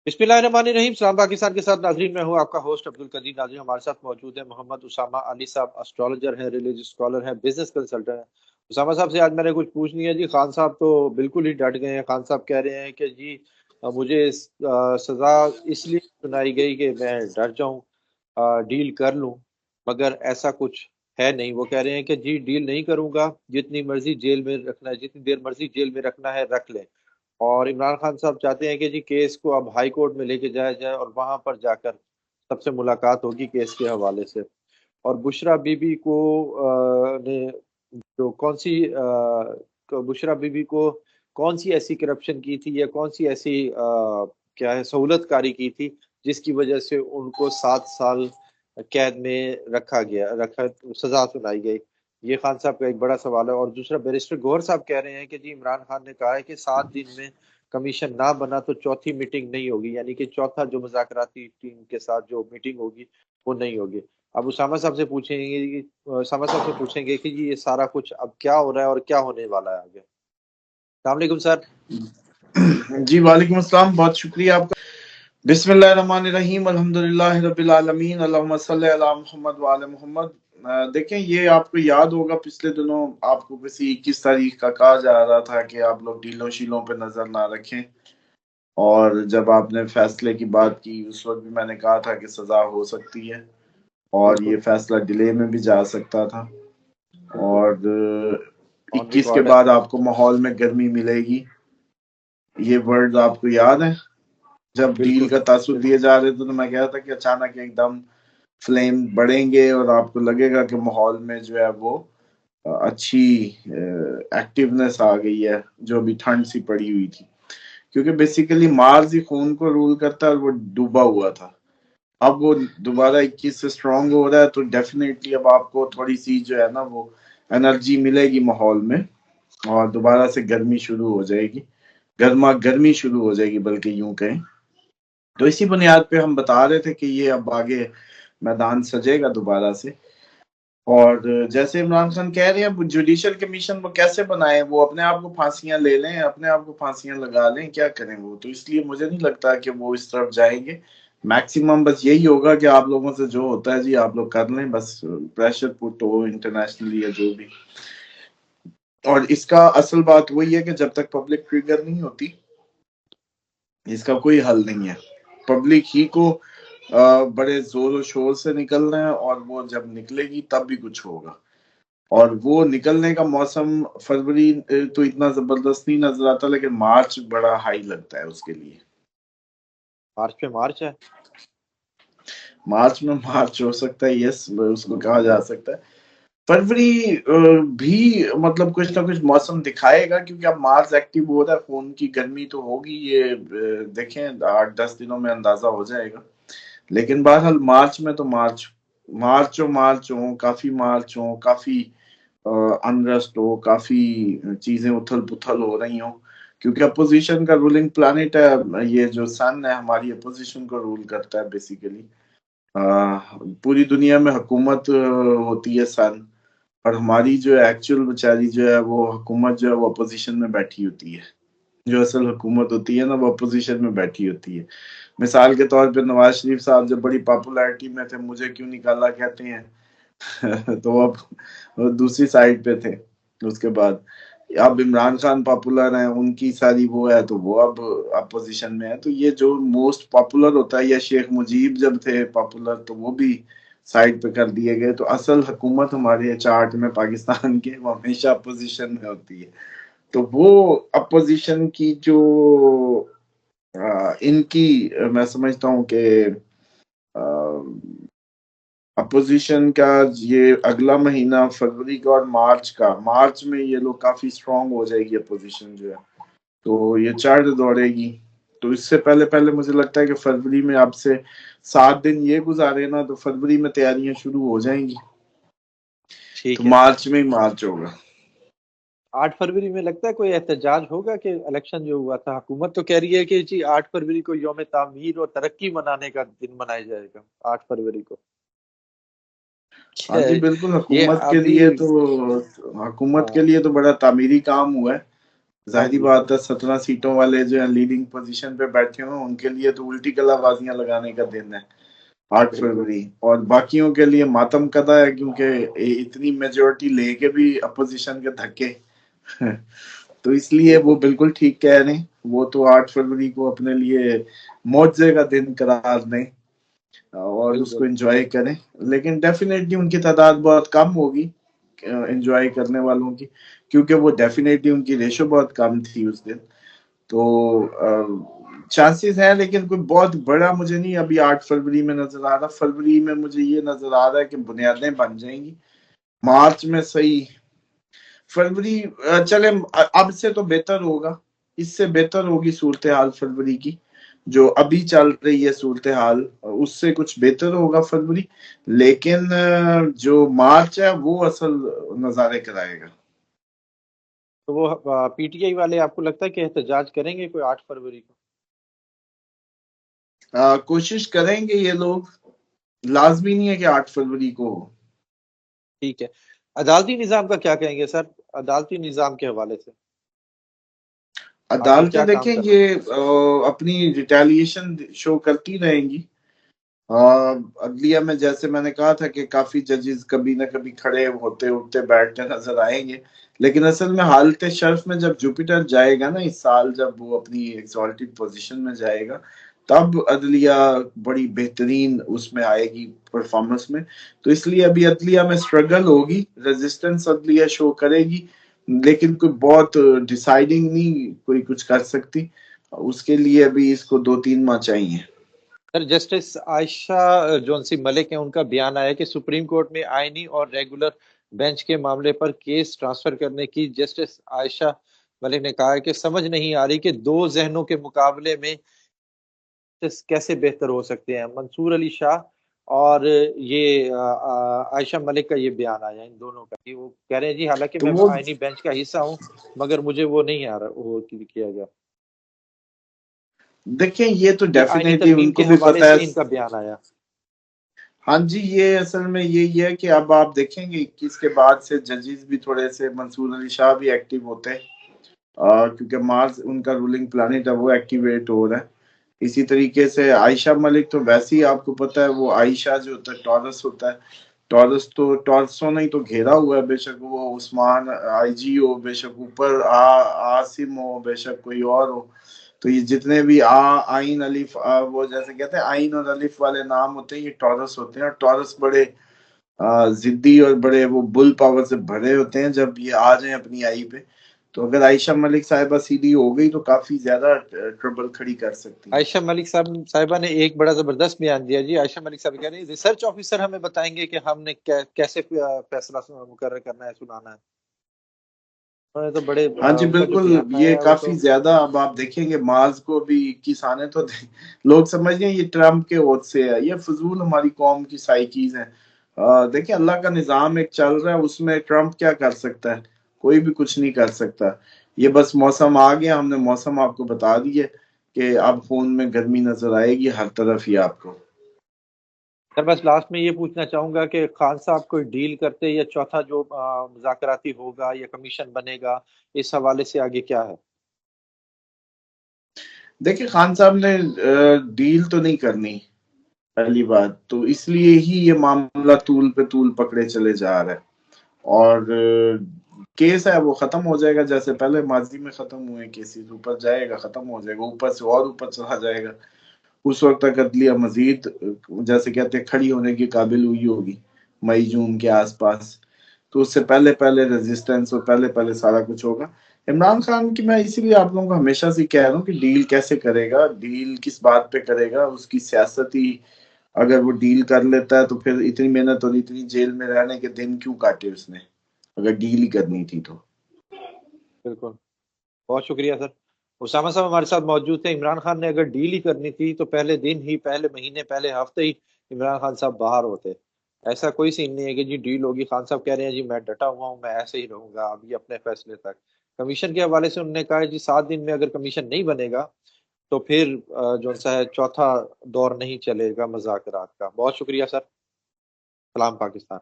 बिस्मिल्लाहिर्रहमानिर्रहीम। सलाम पाकिस्तान के साथ नाजरीन, मैं हूँ आपका होस्ट अब्दुल कदीर। नाजरीन, हमारे साथ मौजूद है मोहम्मद उसामा अली साहब। एस्ट्रोलॉजर है, रिलीजियस स्कॉलर है, बिजनेस कंसल्टेंट है। उसामा साहब से आज मैंने कुछ पूछनी है जी। खान साहब तो बिल्कुल ही डट गए हैं। खान साहब कह रहे हैं कि जी मुझे सजा इसलिए सुनाई गई कि मैं डर जाऊं, डील कर लूं, मगर ऐसा कुछ है नहीं। वो कह रहे हैं कि जी डील नहीं करूंगा, जितनी मर्जी जेल में रखना है, जितनी देर मर्जी जेल में रखना है रख ले। और इमरान खान साहब चाहते हैं कि जी केस को अब हाई कोर्ट में लेके जाया जाए और वहां पर जाकर सबसे मुलाकात होगी केस के हवाले से। और बुशरा बीबी को ने जो कौन सी बुशरा बीबी को कौन सी ऐसी करप्शन की थी या कौन सी ऐसी क्या है सहूलतकारी की थी जिसकी वजह से उनको 7 साल कैद में रखा सजा सुनाई गई। ये खान साहब का एक बड़ा सवाल है। और दूसरा, बैरिस्टर गौहर साहब कह रहे हैं कि जी इमरान खान ने कहा है कि 7 दिन में कमीशन ना बना तो चौथी मीटिंग नहीं होगी, यानी कि चौथा जो मुज़ाकराती टीम के साथ जो मीटिंग होगी वो नहीं होगी। अब उसामा साहब से पूछेंगे कि जी ये सारा कुछ अब क्या हो रहा है और क्या होने वाला है आगे। अस्सलाम वालेकुम सर। जी वालेकुम अस्सलाम, बहुत शुक्रिया आपका। बिस्मिल्लाहिर्रहमानिर्रहीम, अल्हम्दुलिल्लाहि रब्बिल आलमीन, अल्लाहुम्मा सल्ली अला मुहम्मद व आले मुहम्मद। देखें, ये आपको याद होगा पिछले दिनों आपको किसी 21 तारीख का कहा जा रहा था कि आप लोग डीलों शीलों पे नजर ना रखें, और जब आपने फैसले की बात की उस वक्त भी मैंने कहा था कि सजा हो सकती है और ये बिल्कुल फैसला डिले में भी जा सकता था। बिल्कुल। और ऑन 21 के रिकॉर्ड है। बाद आपको माहौल में गर्मी मिलेगी, ये वर्ड आपको याद है। जब डील बिल्कुल का तासुर दिए जा रहे थे तो मैं कह रहा था कि अचानक एकदम फ्लेम बढ़ेंगे और आपको लगेगा कि माहौल में जो है वो अच्छी एक्टिवनेस आ गई है, जो भी ठंड सी पड़ी हुई थी, क्योंकि बेसिकली मार्स ही खून को रूल करता है और वो डूबा हुआ था। अब वो दोबारा 21 से स्ट्रांग हो रहा है, तो डेफिनेटली अब आपको थोड़ी सी जो है ना वो एनर्जी मिलेगी माहौल में, और दोबारा से गर्मी शुरू हो जाएगी, गर्मा गर्मी शुरू हो जाएगी बल्कि यूं कहें। तो इसी बुनियाद पे हम बता रहे थे कि ये अब आगे मैदान सजेगा दोबारा से। और जैसे इमरान खान कह रहे हैं जुडिशियल कमीशन वो कैसे बनाए, वो अपने आप को फांसियां ले लें, अपने आप को फांसियां लगा लें, क्या करें वो। तो इसलिए मुझे नहीं लगता कि वो इस तरफ जाएंगे। मैक्सिमम बस यही होगा कि आप लोगों से जो होता है जी आप लोग कर लें, बस प्रेशर पुट हो इंटरनेशनली या जो भी। और इसका असल बात वही है कि जब तक पब्लिक ट्रिगर नहीं होती इसका कोई हल नहीं है। पब्लिक ही को बड़े जोर और शोर से निकलना है, और वो जब निकलेगी तब भी कुछ होगा। और वो निकलने का मौसम फरवरी तो इतना जबरदस्त नहीं नजर आता, लेकिन मार्च बड़ा हाई लगता है उसके लिए। मार्च पे मार्च है। मार्च में मार्च हो सकता है, यस, उसको कहा जा सकता है। फरवरी भी मतलब कुछ ना कुछ मौसम दिखाएगा, क्योंकि अब मार्च एक्टिव हो रहा है, खून की गर्मी तो होगी, ये देखें 8-10 दिनों में अंदाजा हो जाएगा। लेकिन बहरहाल मार्च में तो मार्च हो, काफी मार्च हो, काफी अनरेस्ट हो, काफी चीजें उथल पुथल हो रही हो, क्योंकि अपोजिशन का रूलिंग प्लानिट है, ये जो सन है हमारी अपोजिशन को रूल करता है बेसिकली। पूरी दुनिया में हुकूमत होती है सन, और हमारी जो एक्चुअल बेचारी जो है वो हुकूमत जो है वो अपोजिशन में बैठी होती है। जो असल हुकूमत होती है ना वो अपोजिशन में बैठी होती है। मिसाल के तौर पे नवाज शरीफ साहब जब बड़ी पॉपुलैरिटी में थे, मुझे क्यों निकाला कहते हैं तो अब वो दूसरी साइड पे थे। उसके बाद अब इमरान खान पॉपुलर हैं, उनकी सारी वो है, तो वो अब अपोजिशन में है। तो ये जो मोस्ट पॉपुलर होता है, या शेख मुजीब जब थे पॉपुलर तो वो भी साइड पे कर दिए गए। तो असल हुकूमत हमारे चार्ट में पाकिस्तान के वो हमेशा अपोजिशन में होती है। तो वो अपोजिशन की जो इनकी मैं समझता हूँ कि अपोजिशन का ये अगला महीना फरवरी का और मार्च में ये लोग काफी स्ट्रांग हो जाएगी अपोजिशन जो है, तो ये चढ़ दौड़ेगी। तो इससे पहले पहले मुझे लगता है कि फरवरी में आपसे 7 दिन ये गुजारे ना, तो फरवरी में तैयारियां शुरू हो जाएंगी। तो ठीक है। मार्च में ही मार्च होगा। 8 फरवरी में लगता है कोई एहतजाज होगा कि इलेक्शन जो हुआ था, हुकूमत तो कह रही है कि जी 8 फरवरी को यौम तामीर और तरक्की मनाने का दिन मनाया जाएगा 8 फरवरी को। हाँ जी बिल्कुल, ये हुकूमत के अभी लिए तो हुकूमत के हाँ। लिए तो बड़ा तामीरी काम हुआ है। हाँ जाहिर जी। बात है 17 सीटों वाले जो है लीडिंग पोजीशन पे बैठे हुए उनके लिए तो उल्टी कलाबाजियां लगाने का दिन है 8 बिल्कुल। फरवरी। और बाकियों के लिए मातम कदा है, क्योंकि इतनी मेजोरिटी लेके भी अपोजिशन के धक्के तो इसलिए वो बिल्कुल। बिल्कुल ठीक कह रहे हैं। वो तो 8 फरवरी को अपने लिए मौजे का दिन करार दें और उसको बिल्कुल। एंजॉय करें। लेकिन डेफिनेटली उनकी तादाद बहुत कम होगी एंजॉय करने वालों की, क्योंकि वो डेफिनेटली उनकी रेशो बहुत कम थी उस दिन। तो चांसेस है, लेकिन कोई बहुत बड़ा मुझे नहीं अभी 8 फरवरी में नजर आ रहा। फरवरी में मुझे ये नजर आ रहा है कि बुनियादें बन जाएंगी, मार्च में सही। फरवरी चले अब से तो बेहतर होगा, इससे बेहतर होगी सूरत हाल फरवरी की। जो अभी चल रही है सूरत हाल उससे कुछ बेहतर होगा फरवरी। लेकिन जो मार्च है वो असल नजारे कराएगा। तो वो पीटीआई वाले आपको लगता है कि एहतजाज करेंगे कोई 8 फरवरी को? कोशिश करेंगे ये लोग, लाजमी नहीं है कि 8 फरवरी को हो। ठीक है। अदालती निज़ाम का क्या कहेंगे सर? अदालती निज़ाम के हवाले से आगे अदालतें क्या काम देखें करना ये है? अपनी रिटेलिएशन शो करती रहेंगी। अ, अदलिया में जैसे मैंने कहा था कि काफी जजेस कभी ना कभी खड़े होते उठते बैठते नजर आएंगे। लेकिन असल में हालत शर्फ में जब जुपिटर जाएगा ना इस साल, जब वो अपनी एग्जॉल्टेड पोजीशन में जाएगा, तब अदलिया बड़ी बेहतरीन उसमें आएगी परफॉर्मेंस में। तो इसलिए अभी अदलिया में स्ट्रगल होगी, रेजिस्टेंस अदलिया शो करेगी, लेकिन कोई बहुत डिसाइडिंग नहीं कोई कुछ कर सकती। उसके लिए अभी इसको 2-3 माह चाहिए। Sir, justice Ayesha Johnsy Malik है, उनका बयान आया कि सुप्रीम कोर्ट में आईनी और रेगुलर बेंच के मामले पर केस ट्रांसफर करने की जस्टिस आयशा मलिक ने कहा है कि समझ नहीं आ रही कि दो जहनों के मुकाबले में कैसे बेहतर हो सकते हैं। मंसूर अली शाह और ये आयशा मलिक का ये बयान आया इन दोनों का कि वो कह रहे हैं जी, हालांकि तो मैं वो आईनी बेंच का हिस्सा हूं, मगर मुझे वो नहीं आ रहा, वो किया गया। देखिए ये तो ये आईनी डेफिनेटली तरमीम के उनको भी हवाले पता है। से इनका बयान आया। हाँ जी, ये असल में यही है कि अब आप देखेंगे 21 के बाद से जजेस भी थोड़े से, मंसूर अली शाह भी एक्टिव होते हैं क्योंकि मार्स उनका रूलिंग प्लानिट है, वो एक्टिवेट हो रहा है। इसी तरीके से आयशा मलिक तो वैसे ही आपको पता है, वो आयशा जो होता है टॉरस होता है। टॉरस तो टॉरसों ने ही तो घेरा हुआ है, बेशक वो उस्मान आईजी हो, बेशक ऊपर आसिम हो, बेशक कोई और हो। तो ये जितने भी आइन अलिफ वो जैसे कहते हैं आइन और अलिफ वाले नाम होते हैं, ये टॉरस होते हैं। और टॉरस बड़े जिद्दी और बड़े वो बुल पावर से भरे होते हैं जब ये आ जाए अपनी आई पे। तो अगर आयशा मलिक साहिबा सीधी हो गई तो काफी ज्यादा ट्रबल खड़ी कर सकती हैं। आयशा मलिक साहिबा ने एक बड़ा जबरदस्त बयान दिया जी। आयशा मलिक साहब कह रही है, रिसर्च ऑफिसर हमें बताएंगे कि हमने कैसे फैसला मुकर्रर करना है, सुनाना है। उन्होंने तो बड़े हाँ जी उनका जो बिल्कुल, बयान ये आया वो काफी तो ज्यादा अब आप देखेंगे मार्स को भी 21 आने तो लोग समझ गए ये ट्रम्प के ओट से है। ये फजूल हमारी कौम की साइकीज है। देखिए अल्लाह का निजाम एक चल रहा है, उसमें ट्रम्प क्या कर सकता है? कोई भी कुछ नहीं कर सकता। ये बस मौसम आ गया, हमने मौसम आपको बता दिए कि अब खून में गर्मी नजर आएगी हर तरफ ही आपको। सर, बस लास्ट में ये पूछना चाहूंगा कि खान साहब कोई डील करते या चौथा जो मुज़ाकराती होगा या कमीशन बनेगा, इस हवाले से आगे क्या है? देखिए खान साहब ने डील तो नहीं करनी, पहली बात तो इसलिए ही ये मामला तूल पे तूल पकड़े चले जा रहा है। और केस है वो खत्म हो जाएगा जैसे पहले माजी में खत्म हुए केसेस, ऊपर जाएगा खत्म हो जाएगा, ऊपर से और ऊपर चला जाएगा। उस वक्त तक अदलिया मजीद जैसे कहते हैं खड़ी होने की काबिल हुई होगी मई जून के आसपास। तो उससे पहले पहले रेजिस्टेंस और पहले पहले सारा कुछ होगा। इमरान खान की मैं इसीलिए आप लोगों को हमेशा से कह रहा हूँ कि डील कैसे करेगा, डील किस बात पे करेगा, उसकी सियासती। अगर वो डील कर लेता है तो फिर इतनी मेहनत और इतनी जेल में रहने के दिन क्यों काटे उसने, अगर डील ही करनी थी तो। बिल्कुल। बहुत शुक्रिया सर। उसामा साहब हमारे साथ मौजूद थे। इमरान खान ने अगर डील ही करनी थी तो पहले दिन ही, पहले महीने, पहले हफ्ते ही इमरान खान साहब बाहर होते। ऐसा कोई सीन नहीं है कि जी डील होगी, खान साहब कह रहे हैं जी मैं डटा हुआ हूँ, मैं ऐसे ही रहूंगा अभी अपने फैसले तक। कमीशन के हवाले से उन्होंने कहा है जी 7 दिन में अगर कमीशन नहीं बनेगा तो फिर जो सा है चौथा दौर नहीं चलेगा मुज़ाकरात का। बहुत शुक्रिया सर। सलाम पाकिस्तान।